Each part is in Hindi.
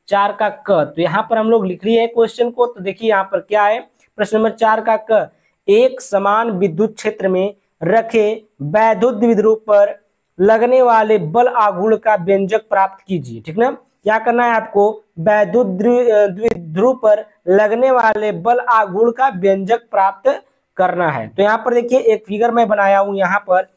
4 का क। तो यहाँ पर हम लोग लिख लिए हैं क्वेश्चन को। तो देखिए यहाँ पर क्या है, प्रश्न नंबर 4 का क, एक समान विद्युत क्षेत्र में रखे वैद्युत द्विध्रुव पर लगने वाले बल आघूर्ण का व्यंजक प्राप्त कीजिए। ठीक ना, क्या करना है आपको, वैद्युत द्विध्रुव पर लगने वाले बल आघूर्ण का व्यंजक प्राप्त करना है। तो यहाँ पर देखिए एक फिगर मैं बनाया हूं यहाँ पर,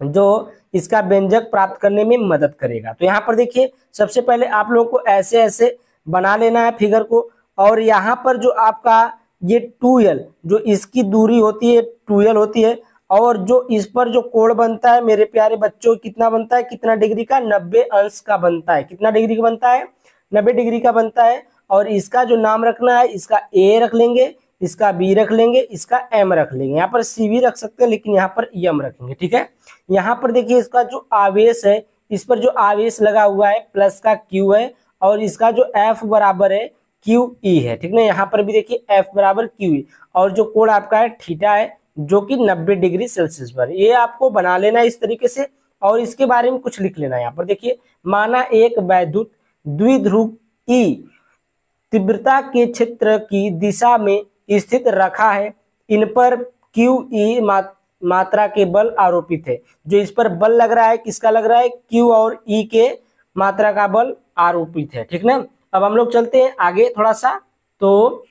जो इसका व्यंजक प्राप्त करने में मदद करेगा। तो यहाँ पर देखिए सबसे पहले आप लोगों को ऐसे ऐसे बना लेना है फिगर को, और यहाँ पर जो आपका ये 2l जो इसकी दूरी होती है 2l होती है, और जो इस पर जो कोण बनता है मेरे प्यारे बच्चों, कितना बनता है, कितना डिग्री का, 90 अंश का बनता है। कितना डिग्री का बनता है, 90 डिग्री का बनता है। और इसका जो नाम रखना है, इसका a रख लेंगे, इसका b रख लेंगे, इसका m रख लेंगे। यहाँ पर c भी रख सकते हैं लेकिन यहाँ पर m रखेंगे। ठीक है, यहाँ पर देखिए इसका जो आवेश है, इस पर जो आवेश लगा हुआ है प्लस का q है, और इसका जो F बराबर है QE है। ठीक ना, यहाँ पर भी देखिए F बराबर QE, और जो कोण आपका है थीटा है जो कि 90 डिग्री सेल्सियस पर। ये आपको बना लेना है इस तरीके से, और इसके बारे में कुछ लिख लेना है। यहाँ पर देखिए, माना एक वैद्युत द्विध्रुव E तीव्रता के क्षेत्र की दिशा में स्थित रखा है, इन पर QE मात्रा के बल आरोपित है। जो इस पर बल लग रहा है, किसका लग रहा है, Q और E के मात्रा का बल आरोपित है। ठीक ना, अब हम लोग चलते हैं आगे थोड़ा सा। तो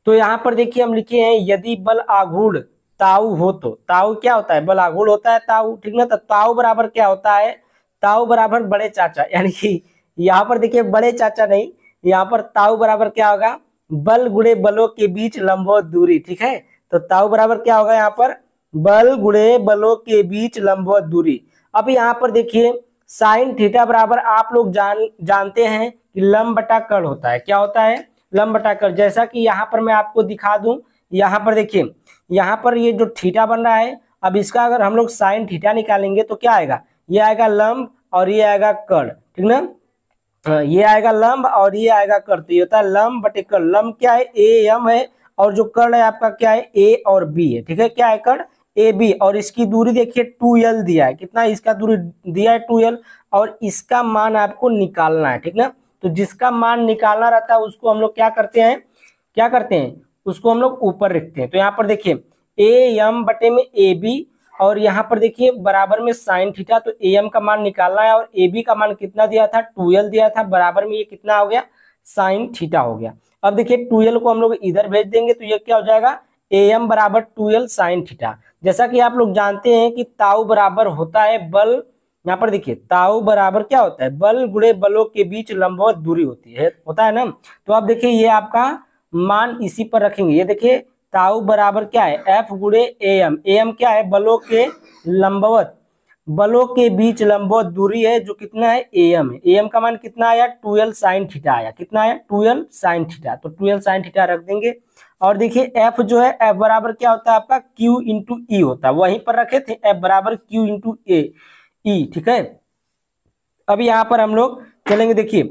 यहाँ पर देखिए हम लिखे हैं, यदि बल आघूर्ण ताऊ हो तो, ताऊ क्या होता है, बल आघूर्ण होता है ताऊ। ठीक ना, तो ताऊ बराबर क्या होता है, ताऊ बराबर बड़े चाचा, यानी कि यहाँ पर देखिए बड़े चाचा नहीं, यहाँ पर ताऊ बराबर क्या होगा, बल गुणे बलों के बीच लंबवत दूरी। ठीक है, तो ताऊ बराबर क्या होगा यहाँ पर, बल गुणे बलों के बीच लंबवत दूरी। अब यहाँ पर देखिए साइन थीटा बराबर आप लोग जानते हैं कि लंब बटा कर्ण होता है। क्या होता है, लंब बटा कर्ण। जैसा कि यहाँ पर मैं आपको दिखा दूं, यहाँ पर देखिए, यहाँ पर ये जो थीटा बन रहा है, अब इसका अगर हम लोग साइन थीटा निकालेंगे तो क्या आएगा, ये आएगा लंब और ये आएगा कर्ण। ठीक ना, ये आएगा लंब और ये आएगा कर्ण। तो ये होता है लंब बटे कर्ण। लंब क्या है, AM है, और जो कर्ण है आपका क्या है, A और B है। ठीक है, क्या है, कर्ण AB, और इसकी दूरी देखिए 2l दिया है। कितना इसका दूरी दिया है, 2l, और इसका मान आपको निकालना है। ठीक ना, तो जिसका मान निकालना रहता है उसको हम लोग क्या करते हैं, उसको हम लोग ऊपर रखते हैं। तो यहाँ पर देखिए AM बटे में AB, और यहाँ पर देखिए बराबर में साइन थीटा। तो AM का मान निकालना है, और AB का मान कितना दिया था, 2l दिया था, बराबर में ये कितना हो गया, साइन थीटा हो गया। अब देखिए 2l को हम लोग इधर भेज देंगे तो ये क्या हो जाएगा, AM बराबर 2l साइन थीटा। जैसा कि आप लोग जानते हैं कि ताऊ बराबर होता है बल, यहाँ पर देखिए ताऊ बराबर क्या होता है, बल गुणे बलों के बीच लंबवत दूरी होता है ना। तो अब देखिए ये आपका मान इसी पर रखेंगे। ये देखिए ताऊ बराबर क्या है, F गुणे AM। AM क्या है, बलों के बीच लंबवत दूरी है, जो कितना है, AM है। AM का मान कितना आया, 2l साइन थीटा आया। कितना आया, 2l साइन थीटा। तो 2l साइन थीटा रख देंगे। और देखिए F जो है, F बराबर क्या होता है आपका, Q इंटू E होता है। वहीं पर रखे थे, F बराबर Q इंटू E। ठीक है, अब यहाँ पर हम लोग चलेंगे। देखिए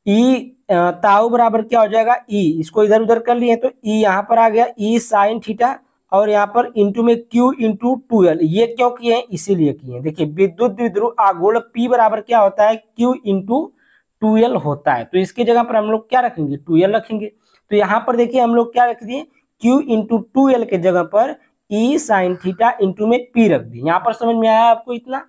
E ताऊ बराबर क्या हो जाएगा, E, इसको इधर उधर कर लिए तो E यहाँ पर आ गया, E साइन थीटा, और यहाँ पर इंटू में Q इंटू 2l। ये क्यों किए हैं, इसीलिए किए हैं। देखिए विद्युत द्विध्रुव आघूर्ण P बराबर क्या होता है, Q इंटू 2l होता है। तो इसकी जगह पर हम लोग क्या रखेंगे, 2l रखेंगे। तो यहाँ पर देखिए हम लोग क्या रख दिए, Q इंटू 2l के जगह पर E साइन थीटा इंटू में P रख दिए। यहाँ पर समझ में आया आपको इतना,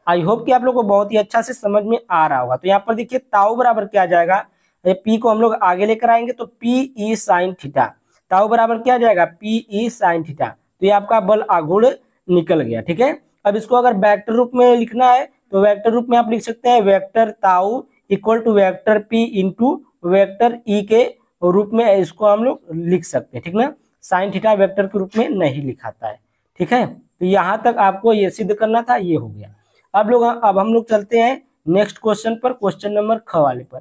आई होप कि आप लोग को बहुत ही अच्छा से समझ में आ रहा होगा। तो यहाँ पर देखिए ताऊ बराबर क्या आ जाएगा, P को हम लोग आगे लेकर आएंगे तो PE साइन थीटा, ताऊ बराबर क्या आ जाएगा, PE साइन थीटा। तो ये आपका बल आघूर्ण निकल गया। ठीक है, अब इसको अगर वेक्टर रूप में लिखना है तो वेक्टर रूप में आप लिख सकते हैं, vector tau equal to vector P into vector E के रूप में इसको हम लोग लिख सकते हैं। ठीक ना, साइन थीटा वेक्टर के रूप में नहीं लिखाता है। ठीक है, तो यहाँ तक आपको ये सिद्ध करना था, ये हो गया। अब हम लोग चलते हैं नेक्स्ट क्वेश्चन पर, क्वेश्चन नंबर ख वाले पर।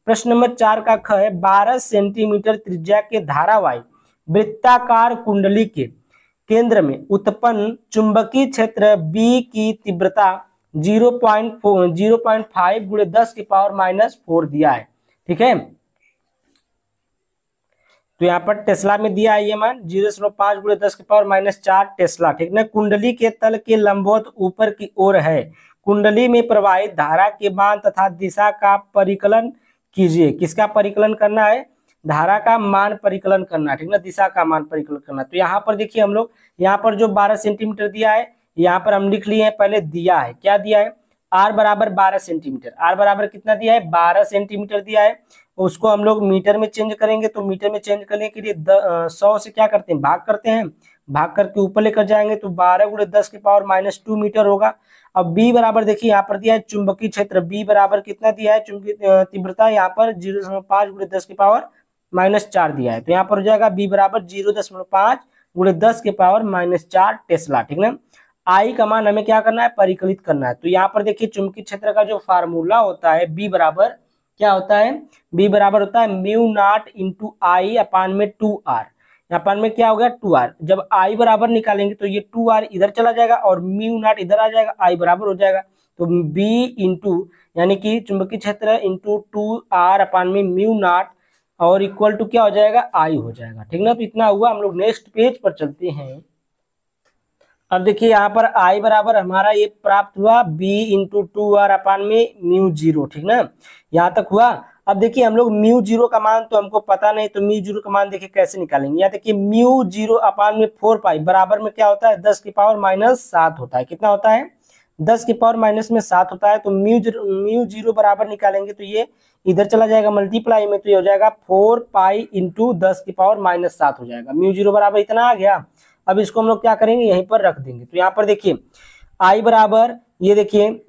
प्रश्न नंबर 4 का ख है, 12 सेंटीमीटर त्रिज्या के धारावाही वृत्ताकार कुंडली के केंद्र में उत्पन्न चुंबकीय क्षेत्र B की तीव्रता 0.5 गुणे 10 की पावर -4 दिया है। ठीक है, तो यहाँ पर टेस्ला में दिया है ये मान 0.5 गुणे 10 की पावर -4 टेस्ला। ठीक ना, कुंडली के तल के लंबवत ऊपर की ओर है। कुंडली में प्रवाहित धारा के मान तथा दिशा का परिकलन कीजिए। किसका परिकलन करना है? धारा का मान परिकलन करना, ठीक ना, दिशा का मान परिकलन करना। तो यहाँ पर देखिए हम लोग, यहाँ पर जो 12 सेंटीमीटर दिया है, यहाँ पर हम लिख लिए हैं, पहले दिया है, क्या दिया है? आर बराबर 12 सेंटीमीटर। आर बराबर कितना दिया है? 12 सेंटीमीटर दिया है। उसको हम लोग मीटर में चेंज करेंगे, तो मीटर में चेंज करने के लिए 100 से क्या करते हैं? भाग करते हैं। भाग करके ऊपर लेकर जाएंगे तो 12 गुणे 10 की पावर -2 मीटर होगा। अब बी बराबर देखिए यहाँ पर दिया है चुंबकीय क्षेत्र, बी बराबर कितना दिया है? चुंबकीय तीव्रता यहाँ पर 0.5 गुणे 10 की पावर -4 दिया है। तो यहाँ पर हो जाएगा बी बराबर 0.5 गुणे 10 की पावर -4 टेस्ला, ठीक ना। आई का मान हमें क्या करना है? परिकलित करना है। तो यहाँ पर देखिए चुंबकीय क्षेत्र का जो फार्मूला होता है, बी बराबर क्या होता है? बी बराबर होता है म्यू नॉट इंटू आई अपान में 2r। यहाँ में क्या हो गया? 2r। जब आई बराबर निकालेंगे तो ये 2r इधर चला जाएगा और म्यू नॉट इधर आ जाएगा, आई बराबर हो जाएगा। तो बी इंटू यानी कि चुंबकीय क्षेत्र इंटू 2r अपान में म्यू नॉट और इक्वल टू क्या हो जाएगा? आई हो जाएगा, ठीक ना। तो इतना हुआ। हम लोग नेक्स्ट पेज पर चलते हैं। अब देखिए यहाँ पर आई बराबर हमारा ये प्राप्त हुआ बी इंटू 2r अपान में म्यू 0, ठीक ना, यहाँ तक हुआ। अब देखिए हम लोग म्यू 0 का मान तो हमको पता नहीं, तो म्यू 0 का मान देखिए कैसे निकालेंगे। यहाँ देखिए म्यू 0 अपान में 4 पाई बराबर में क्या होता है? 10 की पावर -7 होता है। कितना होता है? 10 की पावर -7 होता है। तो म्यू 0 बराबर निकालेंगे तो ये इधर चला जाएगा मल्टीप्लाई में, तो ये हो जाएगा 4 पाई इंटू 10 की पावर -7 हो जाएगा। म्यू 0 बराबर इतना आ गया। अब इसको हम लोग क्या करेंगे? यहीं पर रख देंगे। तो यहाँ पर देखिए आई बराबर, ये देखिए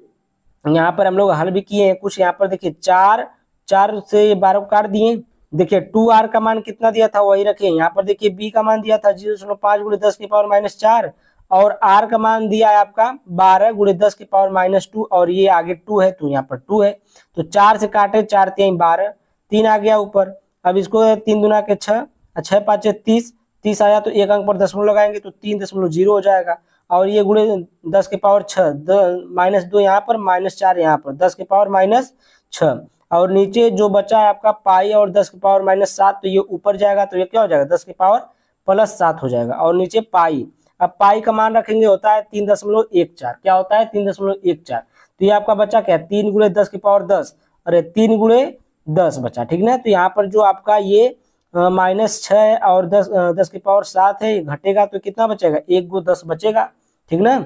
यहाँ पर हम लोग हल भी किए हैं कुछ। यहाँ पर देखिए 4 से 12 काट दिए। देखिए 2r का मान कितना दिया था वही रखे। यहाँ पर देखिए b का मान दिया था 0.5 गुणे 10 की पावर -4 और r का मान दिया है आपका 12 गुणे 10 की पावर -2 और ये आगे 2 है तो यहाँ पर 2 है। तो 4 से काटे, 4 3 12, 3 आ गया ऊपर। अब इसको 3 दूना के 6, 6 5 30, 30 आया तो एक अंक पर दशमलव लगाएंगे तो 3.0 हो जाएगा। और ये गुणे 10 के पावर 6, -2 यहाँ पर, -4 यहाँ पर, 10 के पावर -6 और नीचे जो बचा है आपका पाई और 10 की पावर -7, तो ये ऊपर जाएगा तो ये क्या हो जाएगा? 10 की पावर +7 हो जाएगा और नीचे पाई। अब पाई का मान रखेंगे होता है 3.14। क्या होता है? 3.14। तो ये आपका बचा क्या? 3 गुणे 10 की पावर 10, अरे 3 गुणे 10 बचा, ठीक ना। तो यहाँ पर जो आपका ये -6 है और 10 की पावर 7 है, घटेगा तो कितना बचेगा? 1 गुणे 10 बचेगा, ठीक ना।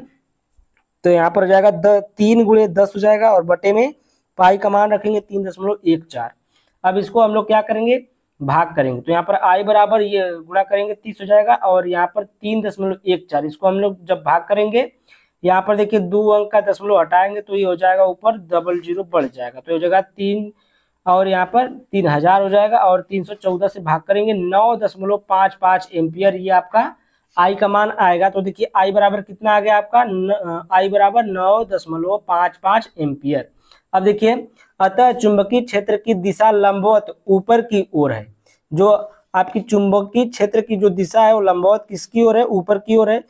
तो यहाँ पर हो जाएगा 3 गुणे 10 हो जाएगा और बटे में पाई का मान रखेंगे 3.14। अब इसको हम लोग क्या करेंगे? भाग करेंगे। तो यहाँ पर आई बराबर ये गुणा करेंगे 30 हो जाएगा और यहाँ पर 3.14। इसको हम लोग जब भाग करेंगे, यहाँ पर देखिए 2 अंक का दशमलव हटाएंगे तो ये हो जाएगा ऊपर 00 बढ़ जाएगा, तो ये हो जाएगा 3 और यहाँ पर 3000 हो जाएगा और 314 से भाग करेंगे 9.55 एम्पियर ये आपका आई का मान आएगा। तो देखिए आई बराबर कितना आ गया आपका? आई बराबर 9.55 एम्पियर। अब देखिए अतः चुंबकीय क्षेत्र की दिशा लंबवत ऊपर की ओर है। जो आपकी चुंबकीय क्षेत्र की जो दिशा है वो लंबवत किसकी ओर है? ऊपर की ओर है।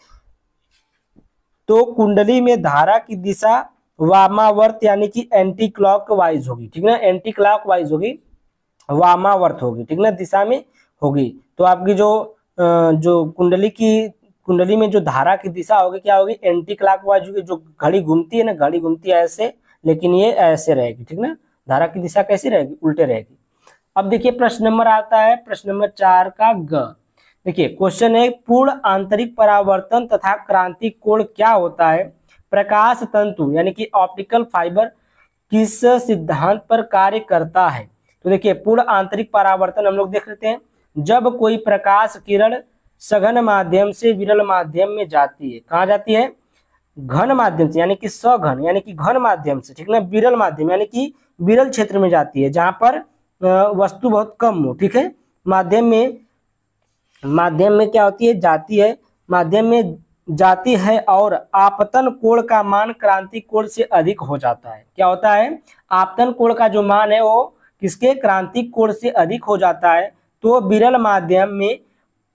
तो कुंडली में धारा की दिशा वामावर्त यानी कि एंटी क्लॉकवाइज होगी, ठीक ना, एंटी क्लॉकवाइज होगी, वामावर्त होगी, ठीक ना, दिशा में होगी। तो आपकी जो कुंडली में जो धारा की दिशा होगी क्या होगी? एंटी क्लॉकवाइज होगी। जो घड़ी घूमती है ना, घड़ी घूमती है ऐसे, लेकिन ये ऐसे रहेगी, ठीक ना। धारा की दिशा कैसी रहेगी? उल्टे रहेगी। अब देखिए प्रश्न नंबर आता है, प्रश्न नंबर 4 का ग। देखिए क्वेश्चन है पूर्ण आंतरिक परावर्तन तथा क्रांतिक कोण क्या होता है? प्रकाश तंतु यानी कि ऑप्टिकल फाइबर किस सिद्धांत पर कार्य करता है? तो देखिए पूर्ण आंतरिक परावर्तन हम लोग देख लेते हैं। जब कोई प्रकाश किरण सघन माध्यम से विरल माध्यम में जाती है, कहाँ जाती है? घन माध्यम से यानी कि सघन यानी कि घन माध्यम से, ठीक ना, विरल माध्यम यानी कि विरल क्षेत्र में जाती है जहां पर वस्तु बहुत कम हो, ठीक है। माध्यम में क्या होती है? जाती है, माध्यम में जाती है और आपतन कोण का मान क्रांतिक कोण से अधिक हो जाता है। क्या होता है? आपतन कोण का जो मान है वो किसके? क्रांतिक कोण से अधिक हो जाता है। तो विरल माध्यम में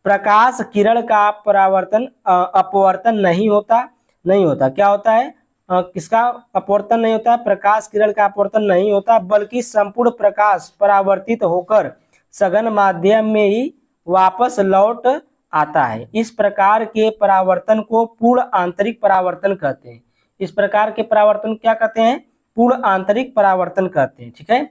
प्रकाश किरण का अपवर्तन नहीं होता। क्या होता है? किसका अपवर्तन नहीं होता? प्रकाश किरण का अपवर्तन नहीं होता, बल्कि संपूर्ण प्रकाश परावर्तित होकर सघन माध्यम में ही वापस लौट आता है। इस प्रकार के परावर्तन को पूर्ण आंतरिक परावर्तन कहते हैं। इस प्रकार के परावर्तन क्या कहते हैं? पूर्ण आंतरिक परावर्तन कहते हैं, ठीक है।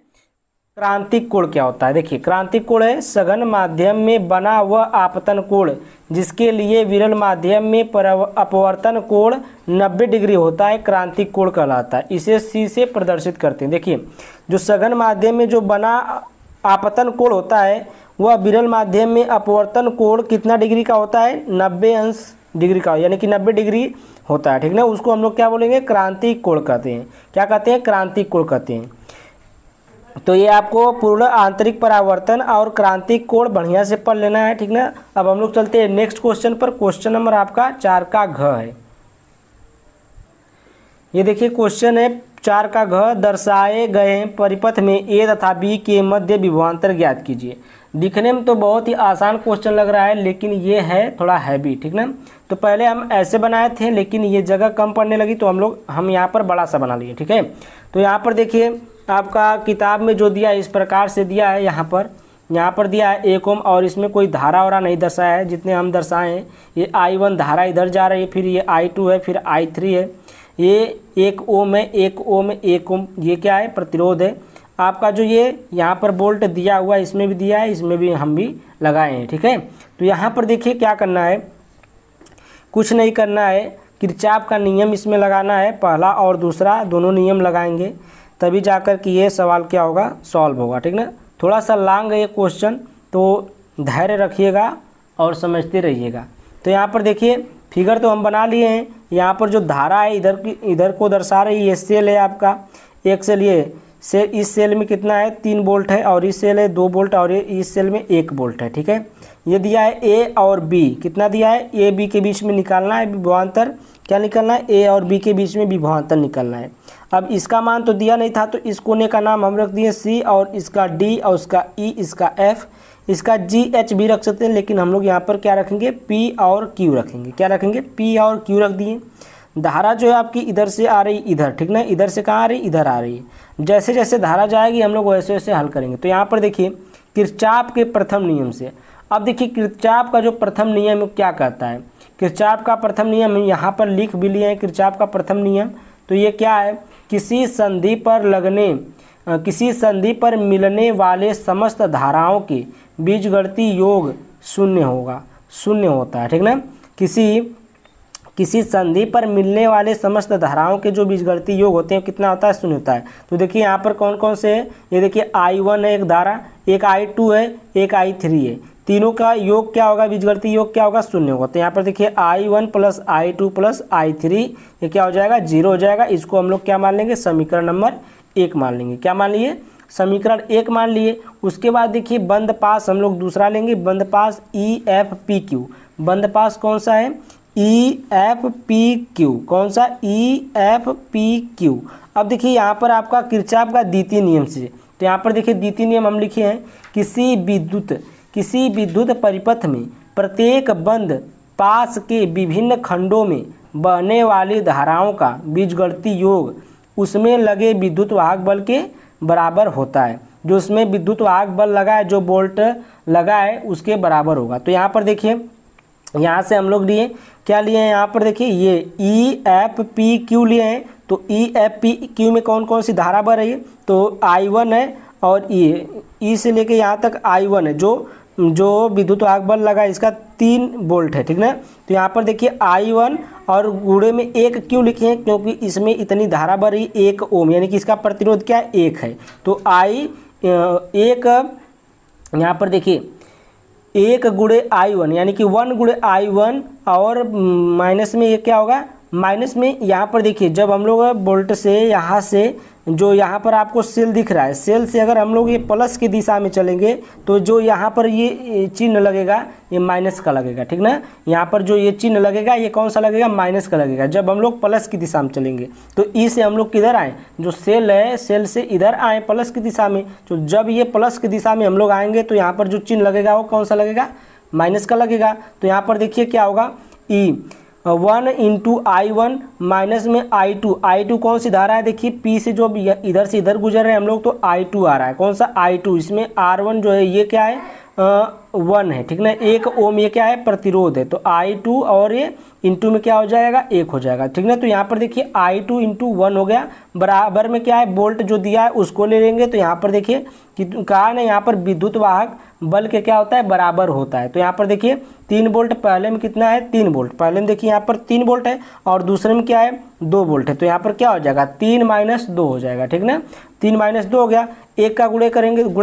क्रांतिक कोण क्या होता है? देखिए क्रांतिक कोण है सघन माध्यम में बना वह आपतन कोण जिसके लिए विरल माध्यम में अपवर्तन कोण 90 डिग्री होता है, क्रांतिक कोण कहलाता है। इसे सी से प्रदर्शित करते हैं। देखिए जो सघन माध्यम में जो बना आपतन कोण होता है वह विरल माध्यम में अपवर्तन कोण कितना डिग्री का होता है? 90 डिग्री का, यानी कि 90 डिग्री होता है, ठीक ना। उसको हम लोग क्या बोलेंगे? क्रांतिक कोण कहते हैं। क्या कहते हैं? क्रांतिक कोण कहते हैं। तो ये आपको पूर्ण आंतरिक परावर्तन और क्रांतिक कोण बढ़िया से पढ़ लेना है, ठीक ना। अब हम लोग चलते हैं नेक्स्ट क्वेश्चन पर। क्वेश्चन नंबर आपका 4 का घ है। ये देखिए क्वेश्चन है 4 का घ, दर्शाए गए परिपथ में ए तथा बी के मध्य विभवांतर ज्ञात कीजिए। दिखने में तो बहुत ही आसान क्वेश्चन लग रहा है, लेकिन ये है थोड़ा हैवी, ठीक ना। तो पहले हम ऐसे बनाए थे, लेकिन ये जगह कम पड़ने लगी तो हम यहाँ पर बड़ा सा बना लिए, ठीक है। तो यहाँ पर देखिए आपका किताब में जो दिया है इस प्रकार से दिया है। यहाँ पर दिया है 1 ओम और इसमें कोई धारा वारा नहीं दर्शाया है। जितने हम दर्शाए हैं ये I1 धारा इधर जा रही है, फिर ये I2 है, फिर I3 है, ये 1 ओम है, 1 ओम, 1 ओम, ये क्या है? प्रतिरोध है। आपका जो ये यहाँ पर बोल्ट दिया हुआ है इसमें भी दिया है, इसमें भी हम भी लगाए हैं, ठीक है। तो यहाँ पर देखिए क्या करना है, कुछ नहीं करना है, किरचॉफ का नियम इसमें लगाना है। पहला और दूसरा दोनों नियम लगाएंगे तभी जाकर कि ये सवाल क्या होगा? सॉल्व होगा, ठीक ना। थोड़ा सा लॉन्ग है ये क्वेश्चन, तो धैर्य रखिएगा और समझते रहिएगा। तो यहाँ पर देखिए फिगर तो हम बना लिए हैं। यहाँ पर जो धारा है इधर को दर्शा रही है, ये सेल है आपका, एक सेल, ये सेल, इस सेल में कितना है? 3 वोल्ट है, और इस सेल है 2 वोल्ट, और इस सेल में 1 वोल्ट है, ठीक है। ये दिया है ए और बी, कितना दिया है? ए बी के बीच में निकालना है विभवांतर। क्या निकालना है? ए और बी के बीच में विभवांतर निकालना है। अब इसका मान तो दिया नहीं था, तो इस कोने का नाम हम रख दिए सी, और इसका डी, और इसका ई, इसका एफ, इसका जी एच भी रख सकते हैं, लेकिन हम लोग यहाँ पर क्या रखेंगे? पी और क्यू रखेंगे। क्या रखेंगे? पी और क्यू रख दिए। धारा जो है आपकी इधर से आ रही इधर, ठीक ना, इधर से कहाँ आ रही? इधर आ रही है। जैसे जैसे धारा जाएगी हम लोग वैसे वैसे हल करेंगे। तो यहाँ पर देखिए किरचॉफ के प्रथम नियम से, अब देखिए किरचॉफ का जो प्रथम नियम क्या कहता है? किरचॉफ का प्रथम नियम यहाँ पर लिख भी लिए हैं, किरचॉफ का प्रथम नियम। तो ये क्या है? किसी संधि पर मिलने वाले समस्त धाराओं के बीजगणितीय योग शून्य होता है, ठीक ना। किसी संधि पर मिलने वाले समस्त धाराओं के जो बीजगणितीय योग होते हैं कितना होता है? शून्य होता है। तो देखिए यहाँ पर कौन कौन से है? ये देखिए I1 है एक धारा, एक I2 है, एक I3 है। तीनों का योग क्या होगा? बीजगणितीय योग क्या होगा? शून्य होगा। तो यहाँ पर देखिए I1 + I2 + I3 ये क्या हो जाएगा? 0 हो जाएगा। इसको हम लोग क्या मान लेंगे? समीकरण नंबर 1 मान लेंगे। क्या मान लिए? समीकरण 1 मान लिए। उसके बाद देखिए बंद पास हम लोग दूसरा लेंगे, बंद पास EFPQ। बंद पास कौन सा है? EFPQ। कौन सा? EFPQ। अब देखिए यहाँ पर आपका किरचॉफ का द्वितीय नियम से, तो यहाँ पर देखिए द्वितीय नियम हम लिखे हैं, किसी विद्युत परिपथ में प्रत्येक बंद पास के विभिन्न खंडों में बहने वाली धाराओं का बीजगणितीय योग उसमें लगे विद्युत वाहक बल के बराबर होता है। जो उसमें विद्युत वाहक बल लगा है, जो बोल्ट लगा है, उसके बराबर होगा। तो यहाँ पर देखिए यहाँ से हम लोग लिए क्या लिए हैं? यहाँ पर देखिए ये EFPQ लिए हैं। तो EFPQ में कौन कौन सी धारा बह रही है? तो I1 है और E से लेके यहाँ तक I1 है, जो विद्युत वाहक बल लगा है इसका 3 वोल्ट है, ठीक ना। तो यहाँ पर देखिए I1 और गुणे में 1 क्यों लिखे हैं? क्योंकि इसमें इतनी धारा बह रही 1 ओम, यानी कि इसका प्रतिरोध क्या है? 1 है। तो I1 यहाँ पर देखिए 1 गुणे I1 यानी कि 1 गुणे I1, और माइनस में ये क्या होगा? माइनस में यहाँ पर देखिए जब हम लोग बोल्ट से यहाँ से जो यहाँ पर आपको सेल दिख रहा है, सेल से अगर हम लोग ये प्लस की दिशा में चलेंगे तो जो यहाँ पर ये चिन्ह लगेगा ये माइनस का लगेगा, ठीक ना। यहाँ पर जो ये चिन्ह लगेगा ये कौन सा लगेगा? माइनस का लगेगा। जब हम लोग प्लस की दिशा में चलेंगे तो ई से हम लोग किधर आए? जो सेल है सेल से इधर आए प्लस की दिशा में। तो जब ये प्लस की दिशा में हम लोग आएंगे तो यहाँ पर जो चिन्ह लगेगा वो कौन सा लगेगा? माइनस का लगेगा। तो यहाँ पर देखिए क्या होगा? 1 × I1 माइनस में I2 कौन सी धारा है? देखिए P से जो इधर से इधर गुजर रहे हैं हम लोग, तो I2 आ रहा है। कौन सा? I2। इसमें R1 जो है ये क्या है? 1 है, ठीक ना। 1 ओम ये क्या है, प्रतिरोध है। तो I2 और ये इंटू में क्या हो जाएगा, 1 हो जाएगा, ठीक ना। तो यहाँ पर देखिए I2 इंटू 1 हो गया, बराबर में क्या है, वोल्ट जो दिया है उसको ले लेंगे। तो यहाँ पर देखिए कि कहा ना, यहाँ पर विद्युत वाहक बल के क्या होता है, बराबर होता है। तो यहाँ पर देखिए 3 वोल्ट, पहले में कितना है, 3 वोल्ट, पहले में देखिए यहाँ पर 3 वोल्ट है और दूसरे में क्या है, 2 वोल्ट है। तो यहाँ पर क्या हो जाएगा, 3 माइनस 2 हो जाएगा, ठीक ना। 3 माइनस 2 हो गया, 1 का गुणा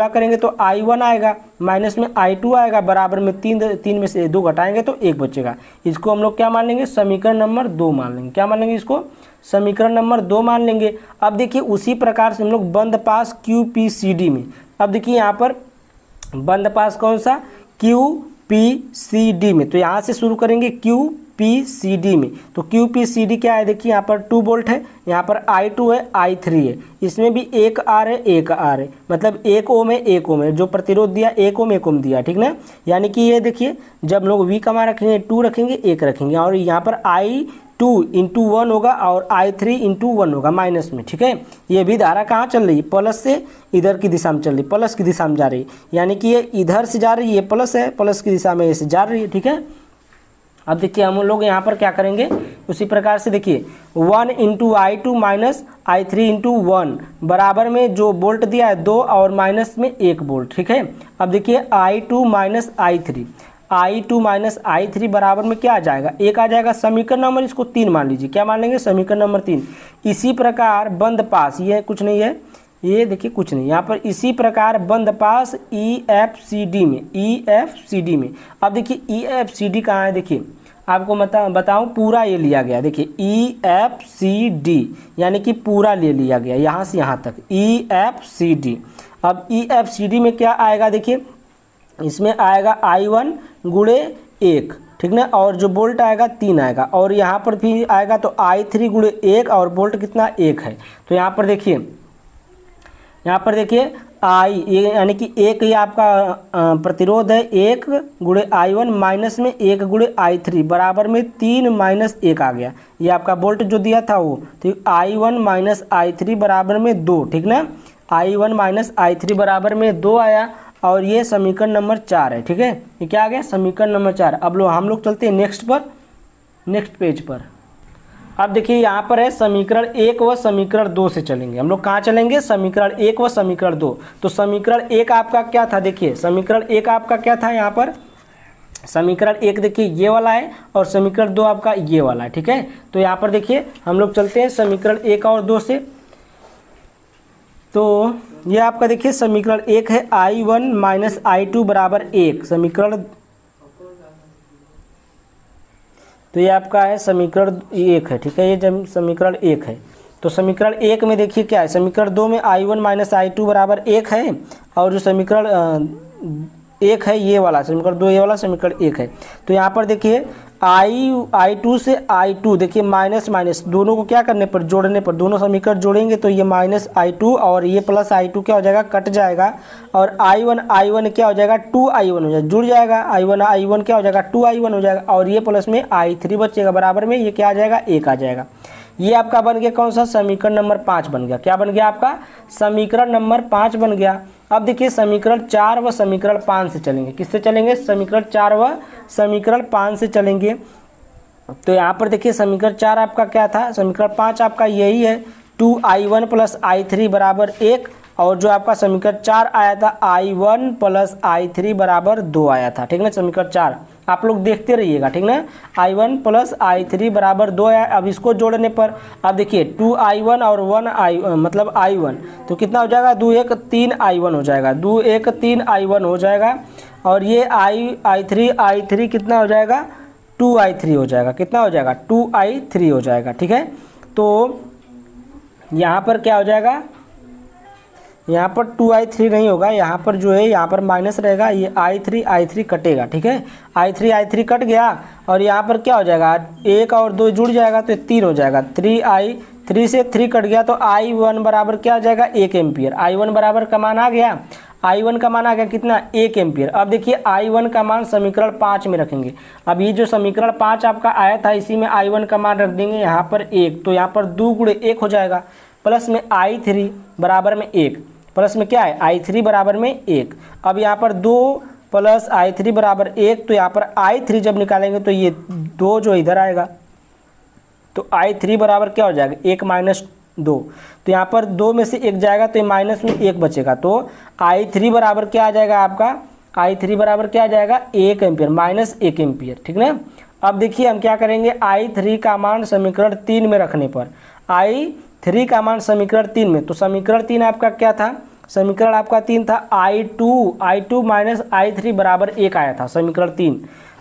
करेंगे तो I1 आएगा, माइनस में I2 आएगा, बराबर में 3 में से 2 घटाएंगे तो 1 बचेगा। इसको हम लोग क्या मान लेंगे, समीकरण नंबर 2 मान लेंगे। क्या मान लेंगे इसको, समीकरण नंबर 2 मान लेंगे। अब देखिए उसी प्रकार से हम लोग बंद पास QPCD में, अब देखिए यहाँ पर बंद पास कौन सा, QPCD में। तो यहाँ से शुरू करेंगे QPCD में। तो QPCD क्या है, देखिए यहाँ पर 2 वोल्ट है, यहाँ पर I2 है, I3 है, इसमें भी 1 R है, 1 R है, मतलब 1 ओम है, 1 ओम है, जो प्रतिरोध दिया 1 ओम 1 ओम दिया, ठीक ना। यानी कि ये देखिए जब लोग V कमा रखेंगे 2 रखेंगे, 1 रखेंगे, और यहाँ पर I2 इंटू 1 होगा और I3 इंटू 1 होगा माइनस में, ठीक है। ये भी धारा कहाँ चल रही है, प्लस से इधर की दिशा में चल रही, प्लस की दिशा में जा रही है, यानी कि ये इधर से जा रही है, ये प्लस है, प्लस की दिशा में ऐसे जा रही है, ठीक है। अब देखिए हम लोग यहाँ पर क्या करेंगे, उसी प्रकार से देखिए 1 into I2 minus I3 into 1 बराबर में जो वोल्ट दिया है 2 और माइनस में 1 वोल्ट, ठीक है। अब देखिए I2 minus I3 minus I3 बराबर में क्या आ जाएगा, 1 आ जाएगा। समीकरण नंबर इसको 3 मान लीजिए, क्या मान लेंगे, समीकरण नंबर 3। इसी प्रकार बंद पास, ये कुछ नहीं है, ये देखिए कुछ नहीं, यहाँ पर इसी प्रकार बंद पास EFCD में, अब देखिए EFCD कहाँ है, देखिए आपको बताऊं, पूरा ये लिया गया, देखिए EFCD यानी कि पूरा ले लिया गया यहाँ से यहाँ तक EFCD। अब EFCD में क्या आएगा, देखिए इसमें आएगा I1 गुणे 1, ठीक ना, और जो वोल्ट आएगा 3 आएगा, और यहाँ पर भी आएगा तो I3 गुणे 1 और वोल्ट कितना 1 है। तो यहाँ पर देखिए ये यानी कि 1 ये आपका प्रतिरोध है, 1 गुणे I1 माइनस में 1 गुणे I3 बराबर में 3 माइनस 1 आ गया, ये आपका वोल्ट जो दिया था वो। तो I1 माइनस I3 बराबर में 2, ठीक ना, I1 माइनस I3 बराबर में 2 आया, और ये समीकरण नंबर 4 है, ठीक है। ये क्या आ गया, समीकरण नंबर 4। अब हम लोग चलते हैं नेक्स्ट पेज पर। अब देखिए यहाँ पर है समीकरण 1 व समीकरण 2 से चलेंगे हम लोग। कहाँ चलेंगे, समीकरण 1 व समीकरण 2। तो समीकरण 1 आपका क्या था, देखिए समीकरण 1 आपका क्या था, यहाँ पर समीकरण 1 देखिए ये वाला है, और समीकरण 2 आपका ये वाला है, ठीक है। तो यहाँ पर देखिए हम लोग चलते हैं समीकरण 1 और 2 से। तो ये आपका देखिए समीकरण 1 है I1 माइनस I2 बराबर 1, समीकरण, तो ये आपका है समीकरण 1 है, ठीक है, ये जब समीकरण 1 है। तो समीकरण 1 में देखिए क्या है, समीकरण 2 में I1 माइनस I2 बराबर 1 है, और जो समीकरण 1 है ये वाला, समीकरण 2 ये वाला समीकरण 1 है। तो यहाँ पर देखिए I2 से I2 देखिए माइनस माइनस दोनों को क्या करने पर, जोड़ने पर, दोनों समीकरण जोड़ेंगे तो ये माइनस I2 और ये प्लस I2 क्या हो जाएगा, कट जाएगा, और I1 क्या हो जाएगा, 2I1 हो जाएगा, जुड़ जाएगा, I1 क्या हो जाएगा, 2I1 हो जाएगा, और ये प्लस में I3 बचेगा, बराबर में ये क्या आ जाएगा, 1 आ जाएगा। ये आपका बन गया कौन सा, समीकरण नंबर 5 बन गया। क्या बन गया आपका, समीकरण नंबर 5 बन गया। अब देखिए समीकरण 4 व समीकरण 5 से चलेंगे। किससे चलेंगे, समीकरण 4 व समीकरण 5 से चलेंगे। तो यहाँ पर देखिए समीकरण 4 आपका क्या था, समीकरण 5 आपका यही है, 2I1 प्लस I3 बराबर 1, और जो आपका समीकरण 4 आया था I1 प्लस I3 बराबर 2 आया था, ठीक ना। समीकरण 4 आप लोग देखते रहिएगा, ठीक ना। I1 प्लस I3 बराबर 2 आया। अब इसको जोड़ने पर अब देखिए 2I1 और 1I मतलब I1, तो कितना हो जाएगा, 2 1 3 I1 हो जाएगा, 2 1 3 I1 हो जाएगा, और ये I3 कितना हो जाएगा, 2I3 हो जाएगा, कितना हो जाएगा, 2I3 हो जाएगा, ठीक है। तो यहाँ पर क्या हो जाएगा, यहाँ पर 2I3 नहीं होगा, यहाँ पर जो है यहाँ पर माइनस रहेगा, ये I3 कटेगा, ठीक है, I3 कट गया, और यहाँ पर क्या हो जाएगा, 1 और 2 जुड़ जाएगा तो 3 हो जाएगा, 3 से 3 कट गया, तो I1 बराबर क्या हो जाएगा, 1 एम्पियर। I1 बराबर का मान आ गया, I1 का मान आ गया कितना, 1 एम्पियर। अब देखिए I1 का मान समीकरण 5 में रखेंगे। अब ये जो समीकरण 5 आपका आया था, इसी में I1 का मान रख देंगे यहाँ पर 1, तो यहाँ पर 2 गुणे 1 हो जाएगा, प्लस में I3 बराबर में 1, प्लस में क्या है, I3 बराबर में 1। अब यहाँ पर 2 प्लस I3 बराबर 1। तो यहाँ पर I3 जब निकालेंगे तो ये 2 जो इधर आएगा, तो I3 बराबर क्या हो जाएगा 1 माइनस 2। तो यहाँ पर 2 में से 1 जाएगा तो ये माइनस में 1 बचेगा। तो I3 बराबर क्या आ जाएगा आपका, I3 बराबर क्या आ जाएगा 1 एम्पियर, माइनस 1 एम्पियर, ठीक ना। अब देखिए हम क्या करेंगे, I3 का मान समीकरण 3 में रखने पर, I3 का मान समीकरण 3 में, तो समीकरण 3 आपका क्या था, समीकरण आपका 3 था I2 माइनस I3 बराबर 1 आया था समीकरण 3।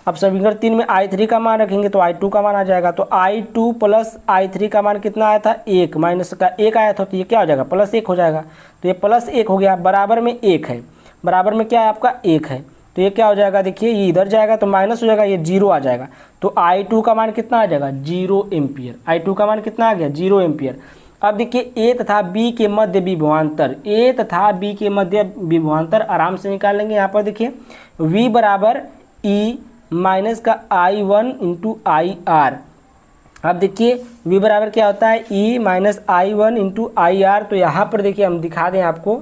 अब समीकरण 3 में I3 का मान रखेंगे तो I2 का मान आ जाएगा। तो I2 प्लस I3 का मान कितना आया था 1, माइनस का 1 आया था, तो ये क्या हो जाएगा प्लस 1 हो जाएगा। तो ये प्लस 1 हो गया, बराबर में 1 है, बराबर में क्या है आपका 1 है। तो ये क्या हो जाएगा, देखिए ये इधर जाएगा तो माइनस हो जाएगा, ये 0 आ जाएगा। तो I2 का मान कितना आ जाएगा 0 एम्पियर, I2 का मान कितना आ गया 0 एम्पियर। अब देखिए A तथा B के मध्य विभवांतर, A तथा B के मध्य विभवांतर आराम से निकाल लेंगे। यहाँ पर देखिए V बराबर E माइनस का I1 इंटू IR। अब देखिए V बराबर क्या होता है E minus I1 into IR। तो यहाँ पर देखिए हम दिखा दें आपको,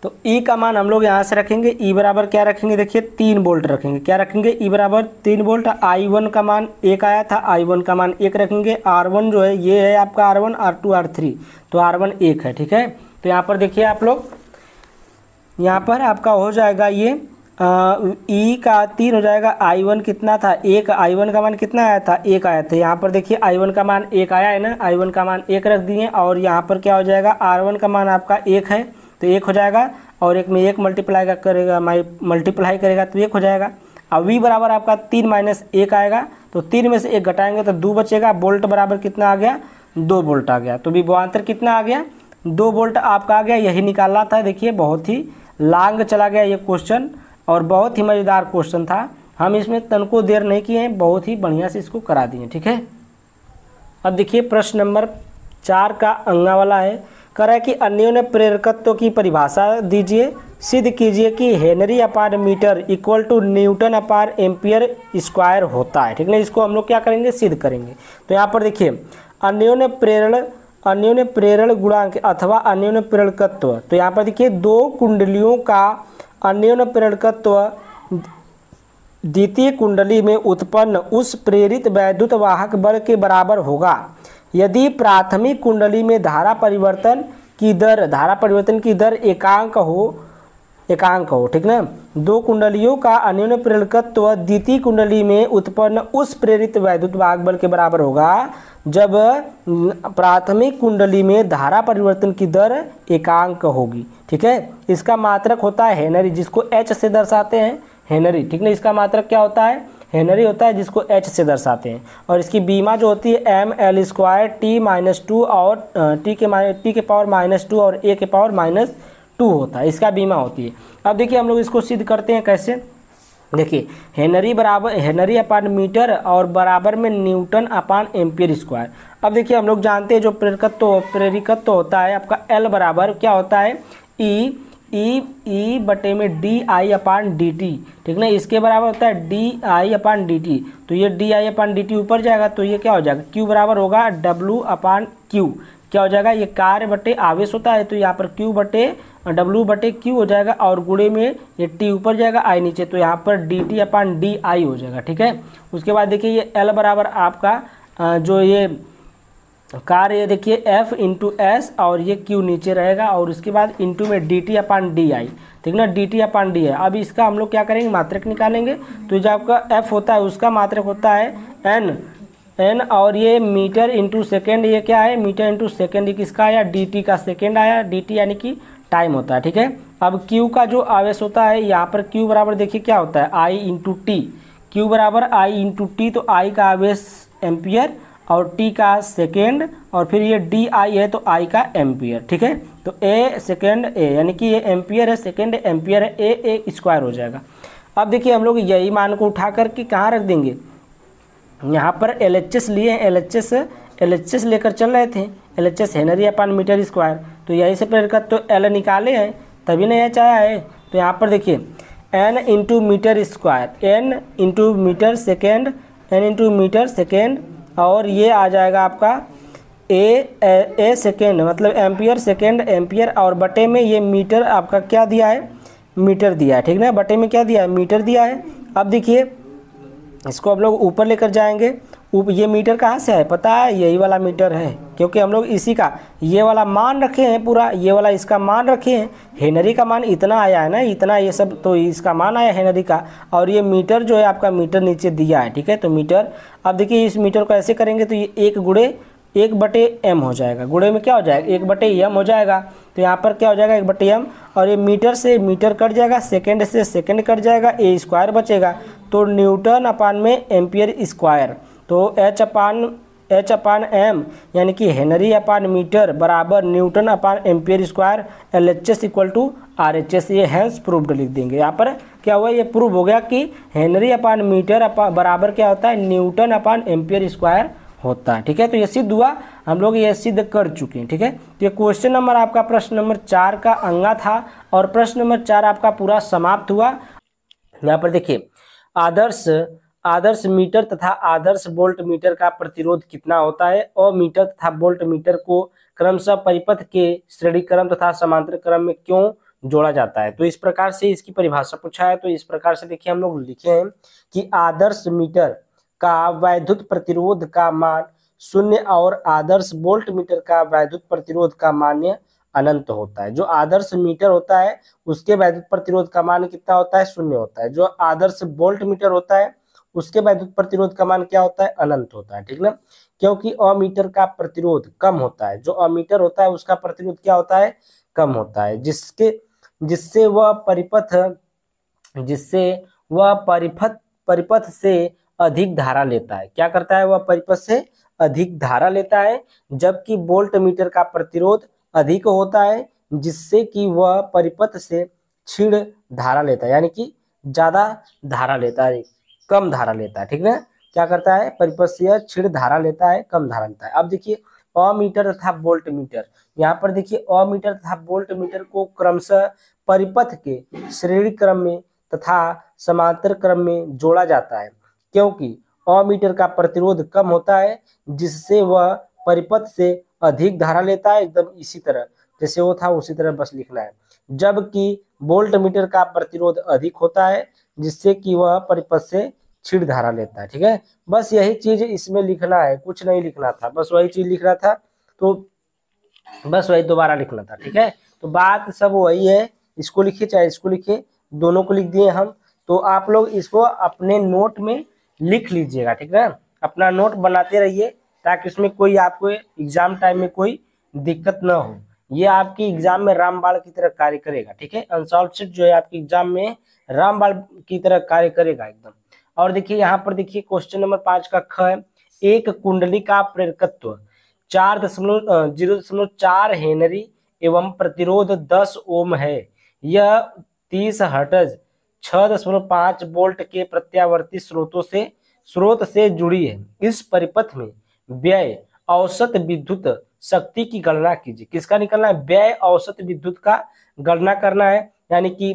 तो E का मान हम लोग यहाँ से रखेंगे, E बराबर क्या रखेंगे, देखिए 3 वोल्ट रखेंगे। क्या रखेंगे E बराबर 3 वोल्ट। I1 का मान 1 आया था, I1 का मान 1 रखेंगे। R1 जो है ये है आपका R1, R2 R3, तो R1 1 है, ठीक है। तो यहाँ पर देखिए आप लोग, यहाँ पर आपका हो जाएगा ये E का 3 हो जाएगा। I1 कितना था 1, I1 का मान कितना आया था 1 आया था। यहाँ पर देखिए I1 का मान 1 आया है ना, I1 का मान 1 रख दिए। और यहाँ पर क्या हो जाएगा R1 का मान आपका 1 है, तो 1 हो जाएगा, और 1 में 1 मल्टीप्लाई करेगा तो 1 हो जाएगा। अब V बराबर आपका 3 माइनस 1 आएगा, तो 3 में से 1 घटाएंगे तो 2 बचेगा। वोल्ट बराबर कितना आ गया 2 वोल्ट आ गया। तो विभवांतर कितना आ गया 2 वोल्ट आपका आ गया। यही निकालना था। देखिए बहुत ही लॉन्ग चला गया ये क्वेश्चन, और बहुत ही मज़ेदार क्वेश्चन था। हम इसमें तनको देर नहीं किए हैं, बहुत ही बढ़िया से इसको करा दिए, ठीक है। अब देखिए प्रश्न नंबर 4 का अंगा वाला है, कह रहा है कि अन्योन्य प्रेरकत्व की परिभाषा दीजिए, सिद्ध कीजिए कि henry upon metre equal to newton upon ampere square होता है, ठीक है। इसको हम लोग क्या करेंगे सिद्ध करेंगे। तो यहाँ पर देखिए अन्योन्य प्रेरण गुणांक अथवा अन्योन्य प्रेरकत्व, तो यहाँ पर देखिए 2 कुंडलियों का अन्योन्य प्रेरकत्व द्वितीय कुंडली में उत्पन्न उस प्रेरित वैद्युत वाहक बल के बराबर होगा यदि प्राथमिक कुंडली में धारा परिवर्तन की दर एकांक हो, ठीक ना। 2 कुंडलियों का अन्योन्य प्रेरकत्व द्वितीय कुंडली में उत्पन्न उस प्रेरित वैद्युत वाहक बल के बराबर होगा जब प्राथमिक कुंडली में धारा परिवर्तन की दर एकांक होगी, ठीक है। इसका मात्रक होता है हेनरी, जिसको H से दर्शाते हैं हेनरी, ठीक ना। इसका मात्रक क्या होता है हेनरी होता है, जिसको H से दर्शाते हैं। और इसकी बीमा जो होती है mL² T-2 और T के पावर -2 और A के पावर -2 होता है, इसका बीमा होती है। अब देखिए हम लोग इसको सिद्ध करते हैं कैसे। देखिए हेनरी अपान मीटर और बराबर में न्यूटन अपान एम्पियर स्क्वायर। अब देखिए हम लोग जानते हैं जो प्रेरिकत्व होता है आपका L बराबर क्या होता है E बटे में DI अपान DT, ठीक ना। इसके बराबर होता है DI अपान DT। तो ये DI अपान DT ऊपर जाएगा तो ये क्या हो जाएगा Q बराबर होगा W अपान Q। क्या हो जाएगा ये कार्य बटे आवेश होता है, तो यहाँ पर Q बटे W बटे Q हो जाएगा, और गुणे में ये T ऊपर जाएगा I नीचे, तो यहाँ पर DT अपान DI हो जाएगा, ठीक है। उसके बाद देखिए ये L बराबर आपका जो ये कार्य ये देखिए F इंटू S और ये Q नीचे रहेगा, और उसके बाद इंटू में DT अपान DI, ठीक ना, DT अपान DI। अब इसका हम लोग क्या करेंगे मात्रक निकालेंगे। तो जो आपका F होता है उसका मात्रक होता है N, और ये मीटर इंटू सेकेंड, ये क्या है मीटर इंटू सेकेंड, ये किसका आया DT का सेकेंड आया, DT यानी कि टाइम होता है, ठीक है। अब Q का जो आवेश होता है यहाँ पर Q बराबर देखिए क्या होता है I इंटू टी, Q बराबर I इंटू टी। तो I का आवेश एम्पियर और T का सेकेंड, और फिर ये DI है तो I का एम्पियर, ठीक है। तो A सेकेंड A यानी कि ये एम्पियर है, सेकेंड एम्पियर है, A स्क्वायर हो जाएगा। अब देखिए हम लोग यही मान को उठा करके कहाँ रख देंगे, यहाँ पर LHS लिए हैं, LHS लेकर चल रहे थे, LHS Henry upon metre square. तो यही से प्रेरकत्व तो L निकाले हैं तभी नहीं चाहा है। तो यहाँ पर देखिए N into metre square, N into metre second, N into metre second, और ये आ जाएगा आपका A सेकेंड मतलब एम्पियर सेकेंड एम्पियर, और बटे में ये मीटर आपका क्या दिया है मीटर दिया है, ठीक ना, बटे में क्या दिया है, मीटर दिया है। अब देखिए इसको हम लोग ऊपर लेकर जाएंगे। ये मीटर कहाँ से है पता है, यही वाला मीटर है, क्योंकि हम लोग इसी का ये वाला मान रखे हैं, पूरा ये वाला इसका मान रखे हैं। हेनरी का मान इतना आया है ना, इतना, ये सब तो इसका मान आया हेनरी का, और ये मीटर जो है आपका मीटर नीचे दिया है, ठीक है। तो मीटर, अब देखिए इस मीटर को ऐसे करेंगे तो ये 1/1/m हो जाएगा। गुणे में क्या हो जाएगा, 1/m हो जाएगा। तो यहाँ पर क्या हो जाएगा, 1/m, और ये मीटर से मीटर कट जाएगा, सेकंड से सेकंड कट जाएगा, a स्क्वायर बचेगा। तो न्यूटन अपान में एम्पियर स्क्वायर, तो H अपान m यानी कि हेनरी अपान मीटर बराबर newton upon ampere square, LHS equal to RHS। ये हैंस प्रूव्ड लिख देंगे। यहाँ पर क्या हुआ, ये प्रूव हो गया कि हेनरी अपान मीटर बराबर क्या होता है, न्यूटन अपान एम्पियर स्क्वायर होता है, ठीक है। तो ये सिद्ध हुआ, हम लोग ये सिद्ध कर चुके हैं, ठीक है। तो ये क्वेश्चन नंबर आपका प्रश्न नंबर 4 का अंगा था, और प्रश्न नंबर 4 आपका पूरा समाप्त हुआ। यहाँ पर देखिए आदर्श मीटर तथा आदर्श वोल्ट मीटर का प्रतिरोध कितना होता है, और मीटर तथा वोल्ट मीटर को क्रमशः परिपथ के श्रेणी क्रम तथा समांतर क्रम में क्यों जोड़ा जाता है। तो इस प्रकार से इसकी परिभाषा पूछा है। तो इस प्रकार से देखिए हम लोग लिखे हैं कि आदर्श मीटर का वैद्युत प्रतिरोध का मान 0 और आदर्श वोल्ट मीटर का वैद्युत प्रतिरोध का मान अनंत होता है। जो आदर्श मीटर होता है उसके वैद्युत प्रतिरोध का मान कितना होता है, 0 होता है। जो आदर्श वोल्ट मीटर होता है उसके वैद्युत प्रतिरोध का मान क्या होता है, अनंत होता है, ठीक ना। क्योंकि अमीटर का प्रतिरोध कम होता है, जो अमीटर होता है उसका प्रतिरोध क्या होता है, कम होता है, जिससे वह परिपथ से अधिक धारा लेता है। क्या करता है, वह परिपथ से अधिक धारा लेता है, जबकि वोल्ट मीटर का प्रतिरोध अधिक होता है, जिससे कि वह परिपथ से क्षीण धारा लेता है, यानी कि ज्यादा धारा लेता है, कम धारा लेता है, ठीक ना। क्या करता है, परिपथ से क्षीण धारा लेता है, कम धारा लेता है। अब देखिए अमीटर तथा वोल्ट मीटर, यहाँ पर देखिए अमीटर तथा वोल्ट मीटर को क्रमशः परिपथ के श्रेणी क्रम में तथा समांतर क्रम में जोड़ा जाता है, क्योंकि अमीटर का प्रतिरोध कम होता है, जिससे वह परिपथ से अधिक धारा लेता है, एकदम इसी तरह जैसे वो था उसी तरह बस लिखना है। जबकि वोल्ट मीटर का प्रतिरोध अधिक होता है, जिससे कि वह परिपथ से क्षीण धारा लेता है, ठीक है। बस यही चीज इसमें लिखना है, कुछ नहीं लिखना था, बस वही चीज लिखना था, तो बस वही दोबारा लिखना था, ठीक है। तो बात सब वही है, इसको लिखिए चाहे इसको लिखिए, दोनों को लिख दिए हम। तो आप लोग इसको अपने नोट में लिख लीजिएगा, ठीक है, अपना नोट बनाते रहिए, ताकि उसमें कोई आपको एग्जाम टाइम में कोई दिक्कत ना हो। ये आपकी एग्जाम में रामबाण की तरह कार्य करेगा, ठीक है। अनसॉल्व शीट जो है आपकी एग्जाम में रामबाण की तरह कार्य करेगा एकदम। और देखिए यहाँ पर देखिए क्वेश्चन नंबर 5 का ख है, एक कुंडली का प्रेरकत्व 0.4 हेनरी एवं प्रतिरोध 10 ओम है। यह 30 हर्ट्ज 6.5 वोल्ट के प्रत्यावर्ती स्रोत से जुड़ी है। इस परिपथ में व्यय औसत विद्युत शक्ति की गणना कीजिए। किसका निकलना है, व्यय औसत विद्युत का गणना करना है। यानी कि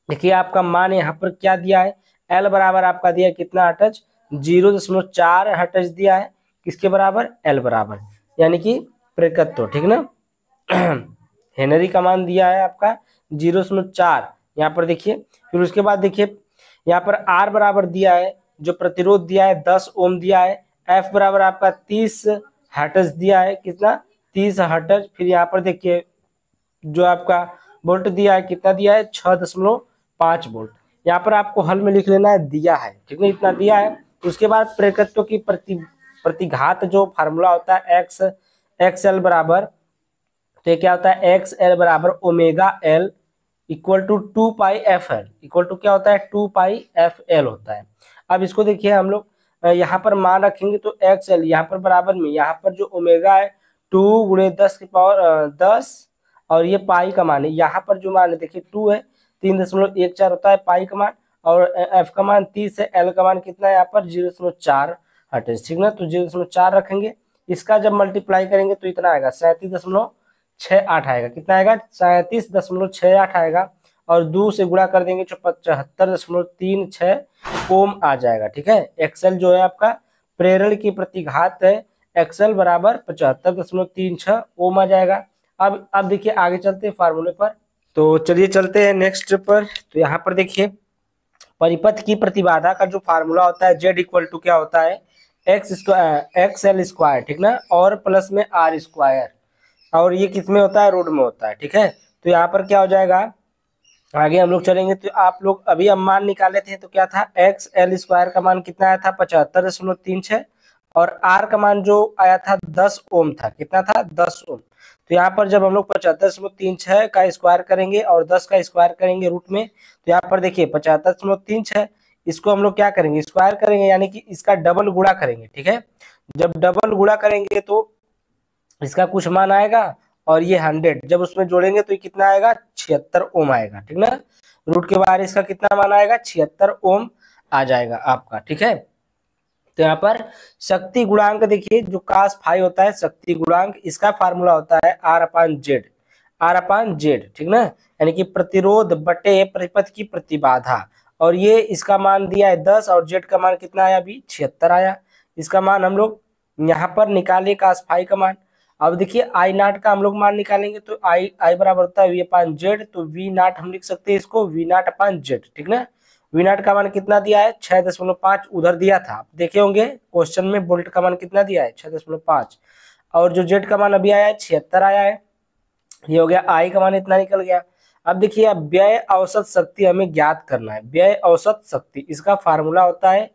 देखिए आपका मान यहाँ पर क्या दिया है, एल बराबर आपका दिया है कितना हर्ट्ज, 0.4 हर्ट्ज दिया है, किसके बराबर, एल बराबर, यानी कि प्रेरकत्व, ठीक ना। हेनरी का मान दिया है आपका 0.4, यहाँ पर देखिए। फिर उसके बाद देखिए यहाँ पर आर बराबर दिया है, जो प्रतिरोध दिया है 10 ओम दिया है। एफ बराबर आपका 30 हर्ट्ज दिया है, कितना, 30 हर्ट्ज। फिर यहाँ पर देखिए जो आपका वोल्ट दिया है, कितना दिया है, 6.5 वोल्ट। यहाँ पर आपको हल में लिख लेना है, दिया है, ठीक है, इतना दिया है। उसके बाद प्रेरकत्व की प्रतिघात जो फार्मूला होता है एक्स एल बराबर, तो ये क्या होता है, एक्स एल बराबर omega L equal to 2 pi F L, equal to क्या होता है, 2 पाई एफ एल होता है। अब इसको देखिए हम लोग यहाँ पर मान रखेंगे, तो एक्स एल यहाँ पर बराबर में, यहाँ पर जो ओमेगा है 2 गुणे 10 की पावर 10, और ये पाई का मान है, यहाँ पर जो मान है देखिए 2 है, 3.14 होता है पाई का मान, और एफ का मान 30 है, एल का मान कितना है यहाँ पर 0.4 हर्ट्ज, ठीक ना। तो 0.4 रखेंगे, इसका जब मल्टीप्लाई करेंगे तो इतना आएगा 37.68 आएगा, कितना आएगा, 37.68 आएगा, और 2 से गुणा कर देंगे तो 75.36 ओम आ जाएगा, ठीक है। एक्सएल जो है आपका प्रेरण की प्रतिघात है, एक्सएल बराबर 75.36 ओम आ जाएगा। अब देखिए आगे चलते हैं फार्मूले पर। तो चलिए चलते हैं नेक्स्ट पर। तो यहाँ पर देखिए परिपथ की प्रतिबाधा का जो फार्मूला होता है जेड इक्वल टू क्या होता है एक्स एल स्क्वायर, ठीक ना, और प्लस में आर स्क्वायर, और ये किस में होता है रूट में होता है, ठीक है। तो यहाँ पर क्या हो जाएगा, आगे हम लोग चलेंगे तो आप लोग अभी हम मान निकाले थे तो क्या था एक्स एल स्क्वायर का मान कितना आया था 75.36, और आर का मान जो आया था 10 ओम था, कितना था 10 ओम। तो यहाँ पर जब हम लोग 75.36 का स्क्वायर करेंगे और 10 का स्क्वायर करेंगे रूट में, तो यहाँ पर देखिए 75.36 इसको हम लोग क्या करेंगे स्क्वायर करेंगे, यानी कि इसका डबल गुणा करेंगे, ठीक है। जब डबल गुणा करेंगे तो इसका कुछ मान आएगा, और ये 100 जब उसमें जोड़ेंगे तो ये कितना आएगा 76 ओम आएगा, ठीक ना। रूट के बाहर इसका कितना मान आएगा 76 ओम आ जाएगा आपका, ठीक है। तो यहाँ पर शक्ति गुणांक देखिए जो cos फाई होता है शक्ति गुणांक, इसका फार्मूला होता है R/Z, R/Z, ठीक ना, यानी कि प्रतिरोध बटे परिपथ की प्रतिबाधा, और ये इसका मान दिया है 10 और Z का मान कितना आया अभी 76 आया। इसका मान हम लोग यहाँ पर निकाले cos फाई का मान। अब देखिए आई नॉट का हम लोग मान निकालेंगे तो आई बराबर होता है V/Z, तो V नॉट हम लिख सकते हैं इसको V नॉट Z, ठीक ना। वी नॉट का मान कितना दिया है 6.5 उधर दिया था, आप देखे होंगे क्वेश्चन में बोल्ट का मान कितना दिया है 6.5, और जो जेड का मान अभी आया है 76 आया है, ये हो गया आई का मान इतना निकल गया। अब देखिए अब व्यय औसत शक्ति हमें ज्ञात करना है, व्यय औसत शक्ति इसका फार्मूला होता है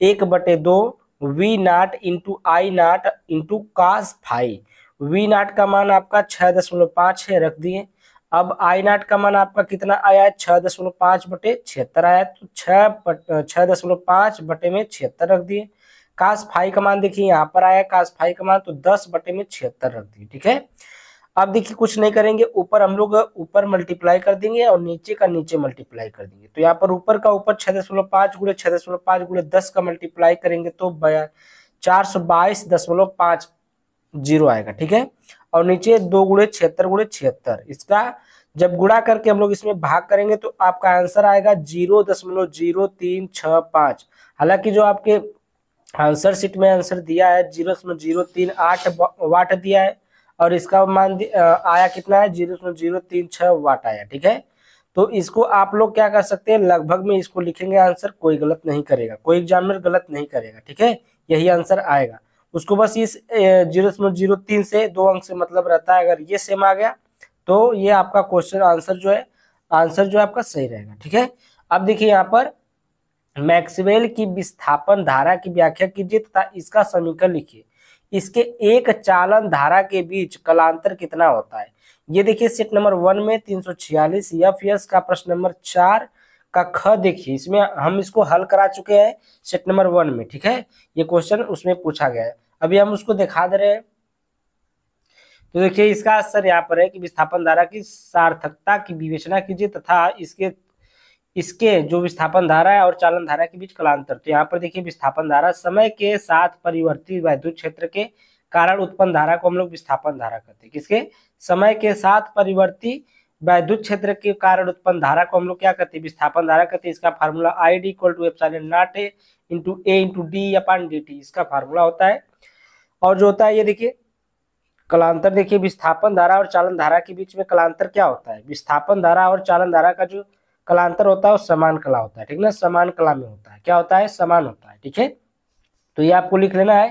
1/2 V naught into I naught into cos phi. V naught का मान आपका 6.5 है, रख दिए। अब आई नॉट का मान आपका कितना आया है 6.5/76 आया है, तो 6.5 बटे में 76 रख दिए। cos फाई का मान देखिए यहाँ पर आया cos फाई का मान, तो 10 बटे में 76 रख दिए, ठीक है। अब देखिए कुछ नहीं करेंगे, ऊपर हम लोग ऊपर मल्टीप्लाई कर देंगे और नीचे का नीचे मल्टीप्लाई कर देंगे। तो यहाँ पर ऊपर का ऊपर 6.5 गुणे 6.5 गुणे 10 का मल्टीप्लाई करेंगे तो 422.50 आएगा, ठीक है। और नीचे 2 गुणे 76 गुणे 76, इसका जब गुणा करके हम लोग इसमें भाग करेंगे तो आपका आंसर आएगा 0.0365। हालांकि जो आपके आंसर शीट में आंसर दिया है 0.038 वाट दिया है, और इसका मान आया कितना है 0.036 वाट आया, ठीक है। तो इसको आप लोग क्या कर सकते हैं लगभग में इसको लिखेंगे आंसर, कोई गलत नहीं करेगा, कोई एग्जामिनर गलत नहीं करेगा, ठीक है, यही आंसर आएगा। उसको बस इस 0.03 से 2 अंक से मतलब रहता है, अगर ये सेम आ गया तो ये आपका क्वेश्चन आंसर जो है आपका सही रहेगा, ठीक है। अब देखिए यहाँ पर मैक्सवेल की विस्थापन धारा की व्याख्या कीजिए तथा इसका समीकरण लिखिए, इसके एक चालन धारा के बीच कलांतर कितना होता है। ये देखिए सेट नंबर 1 में 346 एफ का प्रश्न नंबर 4 का ख देखिए, इसमें हम इसको हल करा चुके हैं सेट नंबर 1 में, ठीक है। ये क्वेश्चन उसमें पूछा गया है, अभी हम उसको दिखा दे रहे हैं। तो देखिए इसका आंसर यहाँ पर है कि विस्थापन धारा की सार्थकता की विवेचना कीजिए तथा इसके जो विस्थापन धारा है और चालन धारा के बीच कलांतर। तो यहाँ पर देखिए विस्थापन धारा समय के साथ परिवर्तित वैद्युत क्षेत्र के कारण उत्पन्न धारा को हम लोग विस्थापन धारा कहते हैं। किसके समय के साथ परिवर्तित वैद्युत क्षेत्र के कारण उत्पन्न धारा को हम लोग क्या कहते हैं विस्थापन धारा कहते हैं। इसका formula ID = epsilon not A into A into D/dt इसका फार्मूला होता है। और जो होता है ये देखिए कलांतर, देखिए विस्थापन धारा और चालन धारा के बीच में कलांतर क्या होता है, विस्थापन धारा और चालन धारा का जो कलांतर होता है वो समान कला होता है, ठीक ना, समान कला में होता है, क्या होता है समान होता है, ठीक है। तो ये आपको लिख लेना है